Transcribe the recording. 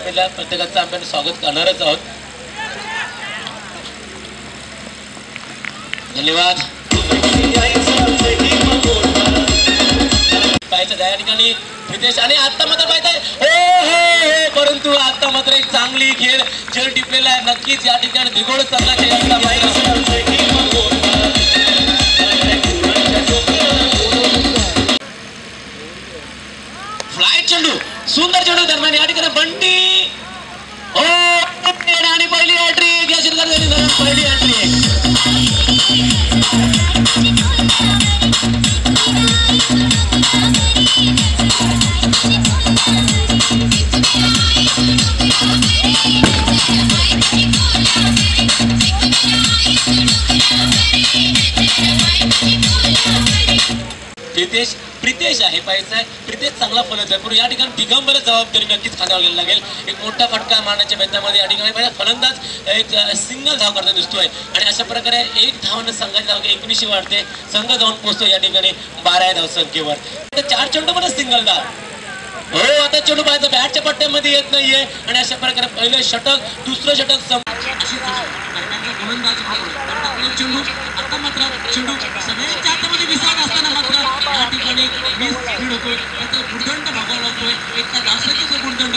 पिरामिडला प्रत्येकाचं आपण स्वागत करणारच आहोत. धन्यवाद. पाहायचं या ठिकाणी प्रितेश आणि आता मात्र पाहिजे हो, परंतु आता मात्र एक चांगली खेळ टिपलेला आहे. नक्कीच या ठिकाणी बिघोड चालला फ्लाइट चेंडू, सुंदर चेंडू दरम्यान या ठिकाणी बंटी हो आणि पहिली हॅट्रिक या षटकात पहिली हॅट्रिक. प्रितेश आहे पाहायचा. प्रितेश चांगला फलंदाज आहे, पण या ठिकाणी दिगंबर जबाबदारी नक्कीच खांद्यावर घ्यायला लागेल. एक मोठा फटका मारण्याच्या बेतामध्ये या ठिकाणी फलंदाज एक सिंगल धाव करता दिसतोय आणि अशा प्रकारे एक धावानं संघाची धाव 19 वाढते. संघ जाऊन पोहोचतो या ठिकाणी 12 धावसंख्येवर. 4 चेंडू मध्ये सिंगल धाव हो. आता चेंडू पाहायचा बॅटच्या पट्ट्यामध्ये येत नाहीये आणि अशा प्रकारे पहिलं षटक दुसरं षटक चेंडू आता मात्र चेंडू सगळ्यांच्या हातामध्ये विसावत असताना मात्र या ठिकाणी मिस स्पीड होतोय. त्याचा गुणदंड भागावा लागतोय. एक तासाचा गुणदंड